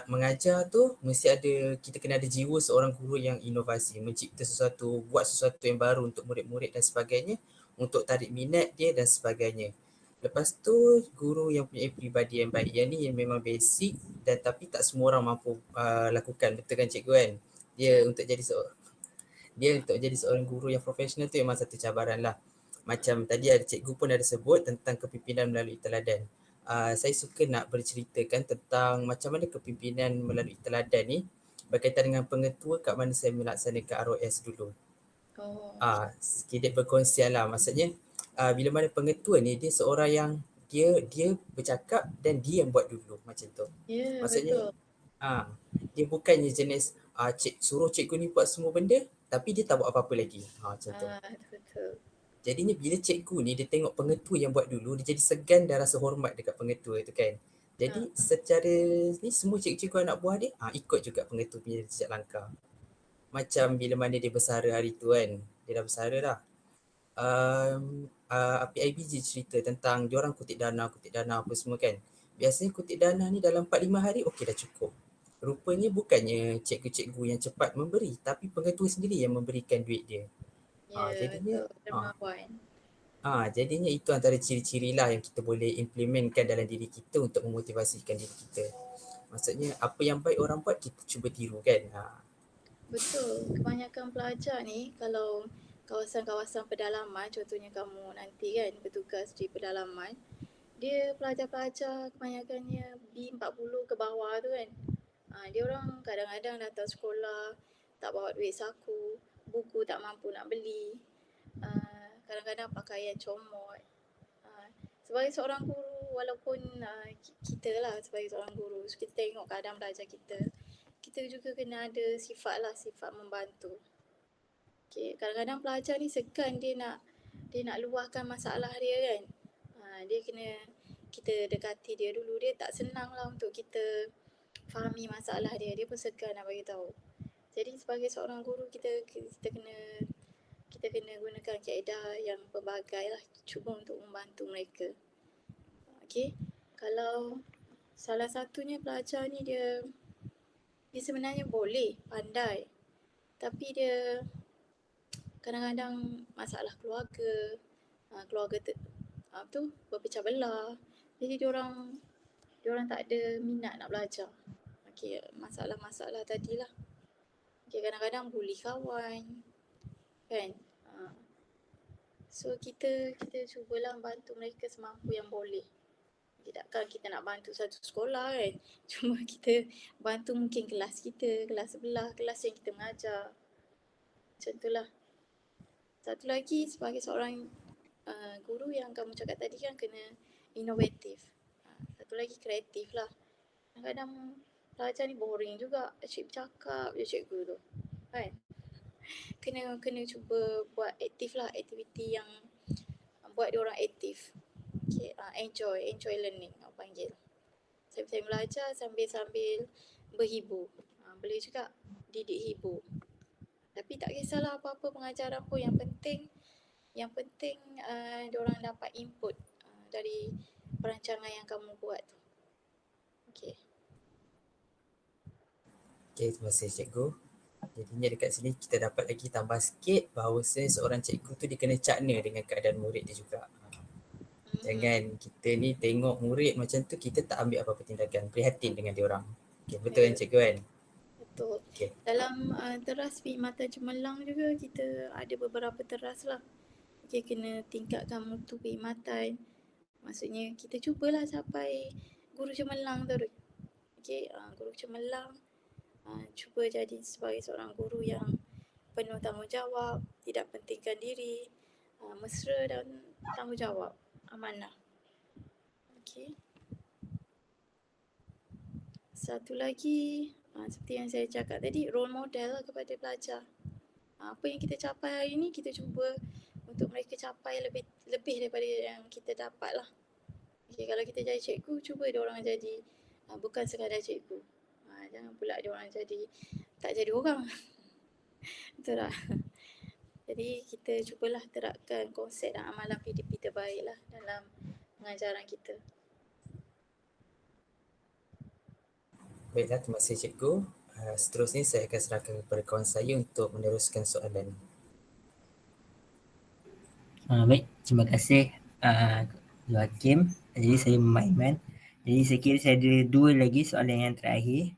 mengajar tu mesti ada, kita kena ada jiwa seorang guru yang inovasi, mencipta sesuatu, buat sesuatu yang baru untuk murid-murid dan sebagainya, untuk tarik minat dia dan sebagainya. Lepas tu guru yang punya peribadi yang baik, yang ni yang memang basic dan tapi tak semua orang mampu lakukan. Betul kan cikgu kan? Dia untuk jadi seorang guru yang profesional tu memang satu cabaran lah. Macam tadi ada cikgu pun ada sebut tentang kepimpinan melalui teladan. Saya suka nak berceritakan tentang macam mana kepimpinan melalui teladan ni berkaitan dengan pengetua kat mana saya melaksanakan ROS dulu. Sedikit berkongsian lah. Maksudnya bila mana pengetua ni dia seorang yang dia bercakap dan dia yang buat dulu macam tu. Ya, Maksudnya betul. dia bukannya jenis suruh cikgu ni buat semua benda tapi dia tak buat apa-apa lagi. Macam tu. Betul. Jadinya bila cikgu ni dia tengok pengetua yang buat dulu, dia jadi segan dan rasa hormat dekat pengetua tu kan. Jadi secara ni semua cikgu-cikgu anak buah dia ikut juga pengetua punya jejak langkah. Macam bila mana dia bersara hari tu kan, dia dah bersara dah. PIBG cerita tentang diorang kutip dana apa semua kan. Biasanya kutip dana ni dalam 4-5 hari okey dah cukup. Rupanya bukannya cikgu-cikgu yang cepat memberi tapi pengetua sendiri yang memberikan duit dia. Ya, Jadinya betul. Dermawan. Jadinya itu antara ciri-ciri lah yang kita boleh implementkan dalam diri kita untuk memotivasikan diri kita. Maksudnya apa yang baik orang buat kita cuba tiru kan. Betul, kebanyakan pelajar ni kalau kawasan-kawasan pedalaman, contohnya kamu nanti kan bertugas di pedalaman, dia pelajar-pelajar kebanyakannya B40 ke bawah tu kan. Dia orang kadang-kadang datang sekolah tak bawa duit saku, buku tak mampu nak beli, kadang-kadang pakaian comot. Sebagai seorang guru, walaupun kita lah sebagai seorang guru, so kita tengok keadaan pelajar kita juga kena ada sifat lah, sifat membantu. Okay, kadang-kadang pelajar ni segan dia nak luahkan masalah dia kan. Dia kena kita dekati dia dulu, dia tak senang lah untuk kita fahami masalah dia pun segan nak bagi tahu. Jadi sebagai seorang guru kita kena gunakan kaedah yang pelbagai lah, cuba untuk membantu mereka. Okay, kalau salah satunya pelajar ni dia sebenarnya boleh, pandai, tapi dia kadang-kadang masalah keluarga, berpecah belah. Jadi diorang tak ada minat nak belajar. Okay, masalah-masalah tadilah. Okay, kadang-kadang bully kawan kan. So kita cubalah bantu mereka semampu yang boleh. Takkan kita nak bantu satu sekolah kan. Cuma kita bantu mungkin kelas kita, kelas sebelah, kelas yang kita mengajar. Macam itulah. Satu lagi sebagai seorang guru yang kamu cakap tadi kan kena inovatif. Satu lagi kreatif lah. Kadang-kadang pelajar ni boring juga. Asyik bercakap je cikgu tu. Kan? Kena cuba buat aktif lah. Aktiviti yang buat dia orang aktif. Okay, enjoy learning orang panggil. Sambil belajar sambil berhibur. Boleh juga didik hibur. Tapi tak kisahlah apa-apa pengajaran pun, yang penting diorang dapat input dari perancangan yang kamu buat tu. Okay. Okay, terima kasih cikgu. Jadinya dekat sini kita dapat lagi tambah sikit bahawa seorang cikgu tu dia kena cakna dengan keadaan murid dia juga. Jangan kita ni tengok murid macam tu kita tak ambil apa-apa tindakan, prihatin dengan dia orang. Okay, betul kan cikgu kan? Betul. Okay. Dalam teras perkhidmatan cemerlang juga kita ada beberapa teras lah. Okay, kena tingkatkan mutu perkhidmatan. Maksudnya kita cubalah capai guru cemerlang tu. Okay, guru cemerlang cuba jadi sebagai seorang guru yang penuh tanggungjawab, tidak pentingkan diri, mesra dan tanggungjawab, amanah. Okay. Satu lagi, seperti yang saya cakap tadi, role model lah kepada pelajar. Apa yang kita capai hari ni, kita cuba untuk mereka capai lebih daripada yang kita dapat lah. Okay, kalau kita jadi cikgu, cuba diorang jadi bukan sekadar cikgu. Jangan pula diorang tak jadi orang. Betul tak? Jadi kita cubalah terapkan konsep dan amalan PDP terbaik lah dalam pengajaran kita. Baiklah, terima kasih cikgu. Seterusnya saya akan serahkan kepada kawan saya untuk meneruskan soalan. Baik, terima kasih Hakim. Jadi saya Maiman. Jadi saya kira saya ada dua lagi soalan yang terakhir.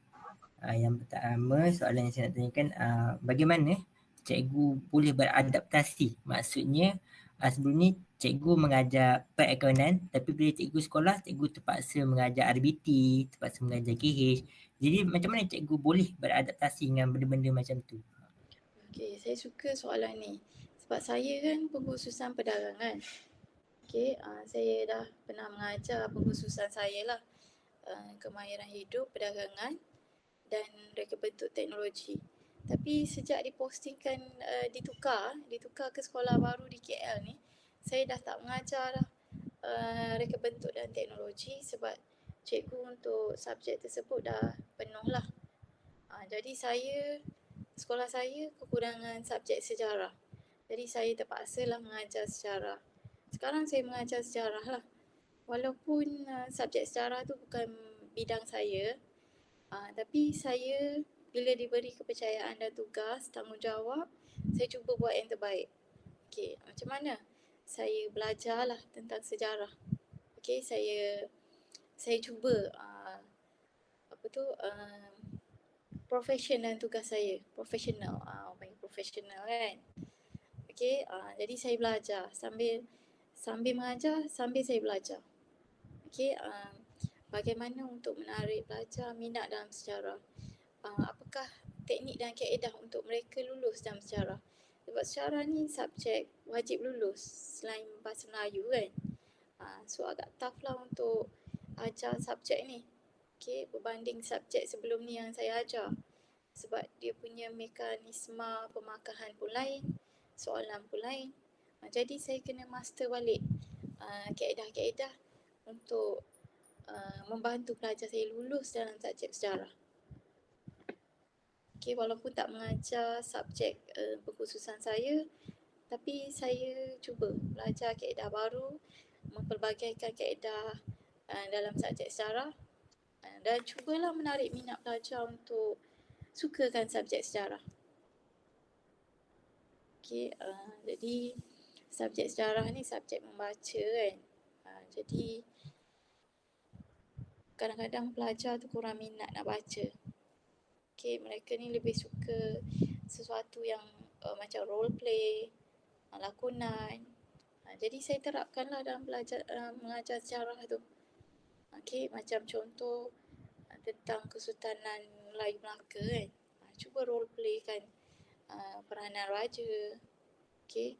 Yang pertama, soalan yang saya nak tanyakan, bagaimana cikgu boleh beradaptasi? Maksudnya sebelum ni cikgu mengajar perakaunan, tapi bila cikgu sekolah, cikgu terpaksa mengajar RBT, terpaksa mengajar KH. Jadi macam mana cikgu boleh beradaptasi dengan benda-benda macam tu? Okay, saya suka soalan ni. Sebab saya kan pengkhususan perdagangan. Okay, saya dah pernah mengajar pengkhususan saya lah. Kemahiran hidup, perdagangan dan reka bentuk teknologi. Tapi sejak dipostingkan, ditukar ke sekolah baru di KL ni, saya dah tak mengajar dah reka bentuk dan teknologi sebab cikgu untuk subjek tersebut dah penuh lah. Jadi sekolah saya kekurangan subjek sejarah. Jadi saya terpaksa lah mengajar sejarah. Sekarang saya mengajar sejarah lah. Walaupun subjek sejarah tu bukan bidang saya, tapi saya bila diberi kepercayaan dan tugas, tanggungjawab, saya cuba buat yang terbaik. Okay, macam mana? saya belajar lah tentang sejarah. Okay, saya cuba profession dan tugas saya. Profesional, orang panggil profesional kan. Okay, jadi saya belajar sambil mengajar, sambil saya belajar. Okay, bagaimana untuk menarik pelajar minat dalam sejarah. Apakah teknik dan kaedah untuk mereka lulus dalam sejarah. Sebab sejarah ni subjek wajib lulus selain bahasa Melayu kan. So agak tough lah untuk ajar subjek ni. Okay, berbanding subjek sebelum ni yang saya ajar. Sebab dia punya mekanisme pemakahan pun lain, soalan pun lain. Jadi saya kena master balik kaedah-kaedah untuk membantu pelajar saya lulus dalam subjek sejarah. Okay, walaupun tak mengajar subjek pengkhususan saya, tapi saya cuba belajar kaedah baru, mempelbagaikan kaedah dalam subjek sejarah dan cubalah menarik minat pelajar untuk sukakan subjek sejarah. Okay, jadi subjek sejarah ni subjek membaca kan. Jadi kadang-kadang pelajar tu kurang minat nak baca. Okay, mereka ni lebih suka sesuatu yang macam role play, lakonan. Jadi saya terapkanlah dalam mengajar sejarah tu. Okay, macam contoh tentang Kesultanan Melayu Melaka kan. Cuba role play kan peranan raja. Okay,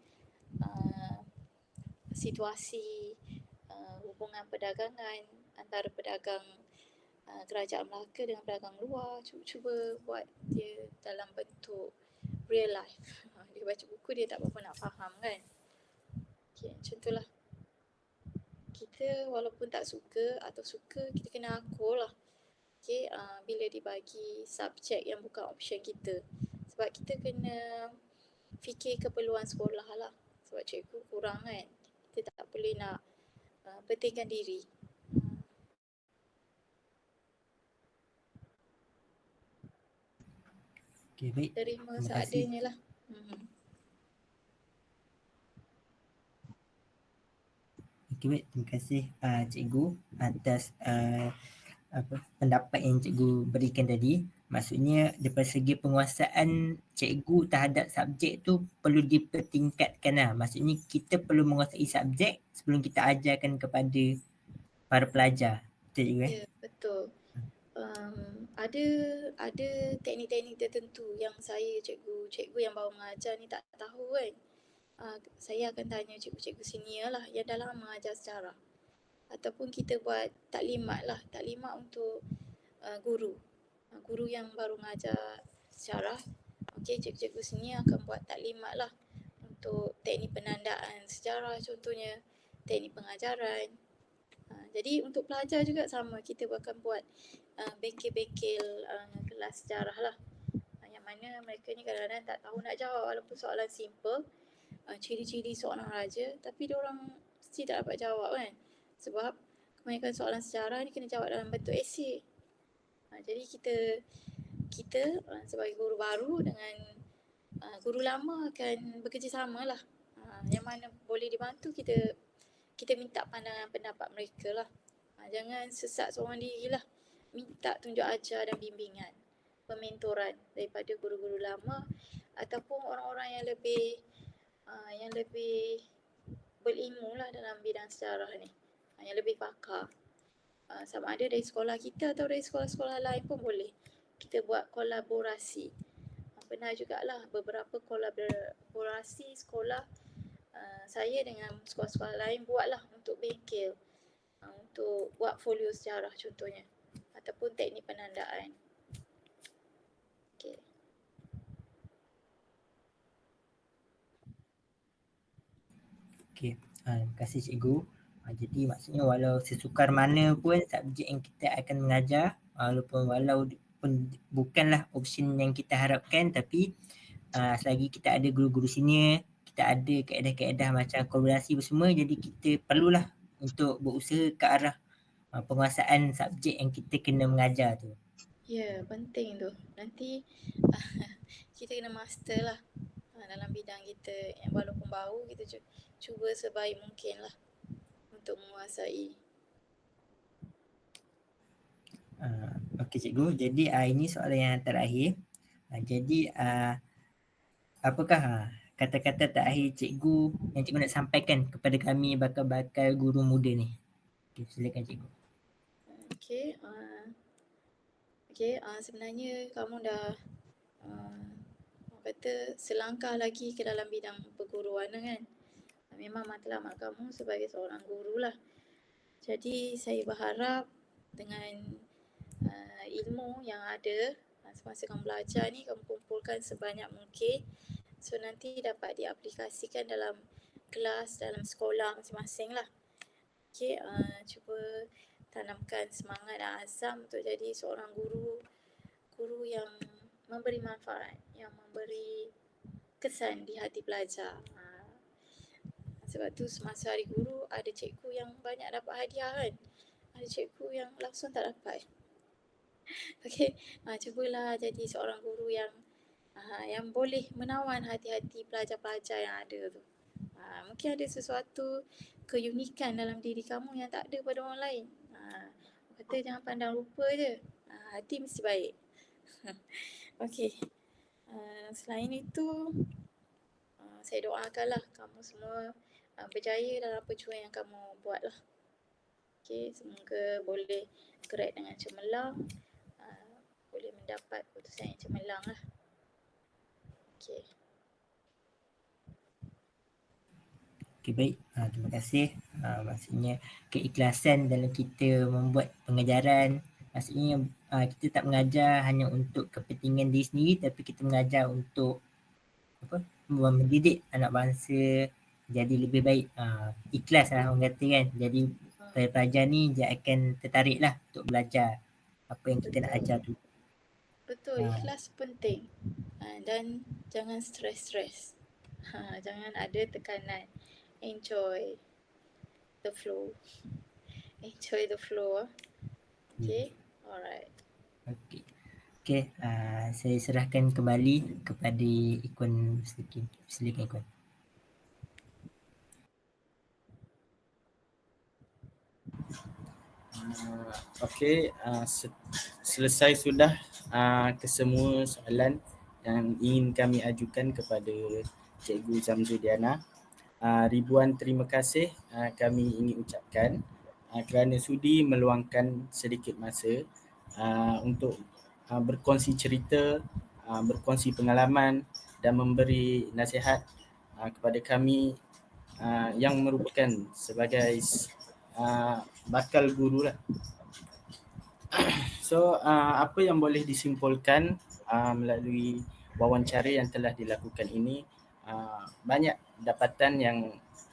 situasi hubungan perdagangan antara pedagang kerajaan Melaka dengan pedagang luar. Cuba buat dia dalam bentuk real life. Dia baca buku dia tak berapa nak faham kan. Okay, macam tu lah. Kita walaupun tak suka atau suka, kita kena akur lah. Okay, bila dibagi subjek yang bukan option kita. Sebab kita kena fikir keperluan sekolah lah. Sebab cikgu kurang kan. Kita tak boleh nak pentingkan diri. Okay, baik. Terima Terima kasih. seadanya lah. Okay, baik. Terima kasih cikgu atas pendapat yang cikgu berikan tadi. Maksudnya daripada segi penguasaan cikgu terhadap subjek tu perlu dipertingkatkan lah. Maksudnya kita perlu menguasai subjek sebelum kita ajarkan kepada para pelajar. Betul cikgu? Ya, betul. Ada teknik-teknik tertentu yang saya cikgu yang baru mengajar ni tak tahu kan. Saya akan tanya cikgu-cikgu senior lah yang dah lama mengajar sejarah. Ataupun kita buat taklimat lah, taklimat untuk guru. Guru yang baru mengajar sejarah. Okey, cikgu-cikgu senior akan buat taklimat lah untuk teknik penandaan sejarah contohnya, teknik pengajaran. Jadi untuk pelajar juga sama, kita akan buat bengkel-bengkel kelas sejarah lah. Yang mana mereka ni kadang-kadang tak tahu nak jawab walaupun soalan simple. Ciri-ciri seorang raja, tapi diorang mesti tak dapat jawab kan. Sebab kebanyakan soalan sejarah ni kena jawab dalam bentuk esei. Jadi kita sebagai guru baru dengan guru lama akan bekerjasama lah. Yang mana boleh dibantu kita minta pandangan pendapat mereka lah. Jangan sesat seorang diri lah. Minta tunjuk ajar dan bimbingan, pementoran daripada guru-guru lama ataupun orang-orang yang lebih berilmu lah dalam bidang sejarah ni, yang lebih pakar. Sama ada dari sekolah kita atau dari sekolah-sekolah lain pun boleh. Kita buat kolaborasi. Pernah jugalah beberapa kolaborasi sekolah saya dengan sekolah-sekolah lain buatlah untuk bengkel, untuk buat folio sejarah contohnya, ataupun teknik penandaan. Okay. Okay, terima kasih cikgu. Jadi maksudnya walau sesukar mana pun subjek yang kita akan mengajar, walaupun bukanlah option yang kita harapkan, tapi selagi kita ada guru-guru senior, kita ada kaedah-kaedah macam kolaborasi semua, jadi kita perlulah untuk berusaha ke arah penguasaan subjek yang kita kena mengajar tu. Ya, penting tu. Nanti kita kena master lah dalam bidang kita yang walaupun baru, kita cuba sebaik mungkin lah untuk menguasai. Okey cikgu, jadi ini soalan yang terakhir. Jadi apakah kata-kata terakhir cikgu yang cikgu nak sampaikan kepada kami bakal-bakal guru muda ni? Okay, silakan cikgu. Sebenarnya kamu dah orang kata selangkah lagi ke dalam bidang perguruan kan. Memang matlamat kamu sebagai seorang guru lah. Jadi saya berharap dengan ilmu yang ada semasa kamu belajar ni, kamu kumpulkan sebanyak mungkin, so nanti dapat diaplikasikan dalam kelas, dalam sekolah masing-masing lah. Cuba tanamkan semangat dan azam untuk jadi seorang guru yang memberi manfaat, yang memberi kesan di hati pelajar. Sebab tu semasa hari guru ada cikgu yang banyak dapat hadiah kan, ada cikgu yang langsung tak dapat. Cubalah jadi seorang guru yang boleh menawan hati-hati pelajar-pelajar yang ada tu. Mungkin ada sesuatu keunikan dalam diri kamu yang tak ada pada orang lain. Kata jangan pandang rupa je, hati mesti baik. Selain itu, saya doakanlah kamu semua berjaya dalam perjuangan yang kamu buat lah. Semoga boleh grad dengan cemerlang, boleh mendapat putusan yang cemerlang lah. Okey, baik. Terima kasih. Maksudnya keikhlasan dalam kita membuat pengajaran. Maksudnya kita tak mengajar hanya untuk kepentingan diri sendiri, tapi kita mengajar untuk mendidik anak bangsa jadi lebih baik. Ikhlas lah orang kata kan. Jadi pelajar ni dia akan tertarik lah untuk belajar apa yang kita nak ajar tu. Betul, ikhlas penting. Dan jangan stres-stres. Jangan ada tekanan. Enjoy the flow. Enjoy the flow. Okay, alright. Okay, saya serahkan kembali kepada Ikon Mustaqim. Silakan Ikon. Selesai sudah kesemua soalan yang ingin kami ajukan kepada Cikgu Zamzudiana. Ribuan terima kasih kami ingin ucapkan kerana sudi meluangkan sedikit masa untuk berkongsi cerita, berkongsi pengalaman dan memberi nasihat kepada kami yang merupakan sebagai bakal guru lah. So apa yang boleh disimpulkan melalui wawancara yang telah dilakukan ini, banyak dapatan yang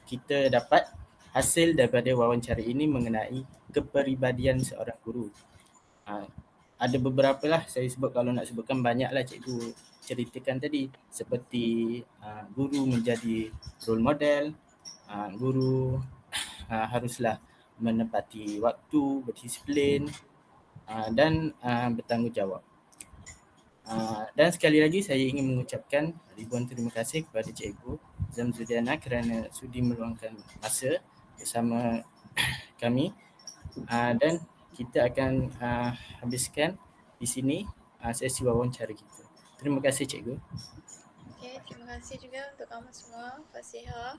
kita dapat hasil daripada wawancara ini mengenai kepribadian seorang guru. Ada beberapa lah, saya sebut, kalau nak sebutkan banyaklah cikgu ceritakan tadi, seperti guru menjadi role model, guru haruslah menepati waktu, berdisiplin dan bertanggungjawab. Dan sekali lagi saya ingin mengucapkan ribuan terima kasih kepada Cikgu Zamzudiana kerana sudi meluangkan masa bersama kami, dan kita akan habiskan di sini sesi wawancara kita. Terima kasih Cikgu. Terima kasih juga untuk kamu semua, Fasiha,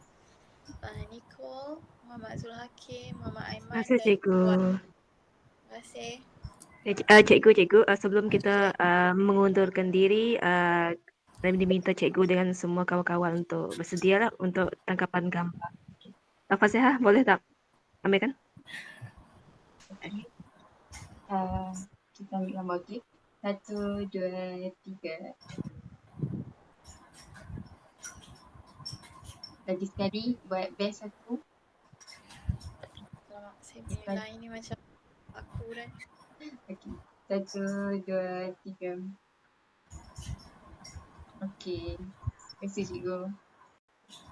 Nicole, Muhammad Zul Hakim, Muhammad Aiman. Terima kasih Cikgu. Terima kasih. Cikgu, sebelum kita mengundurkan diri, kami diminta Cikgu dengan semua kawan-kawan untuk bersedia lah untuk tangkapan gambar. Fasiha, boleh tak ambilkan? Kita ambil gambar, okey. 1, 2, 3. Lagi sekali buat best aku. Selamat, saya punya line ni macam aku dah. Okey. 1, 2, 3. Okey. Terima kasih Cikgu.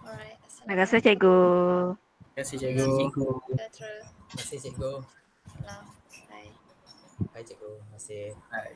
Alright. Terima kasih Cikgu. Terima kasih Cikgu. Terima kasih Cikgu. Salam. Bye. Bye Cikgu. Terima kasih. Bye.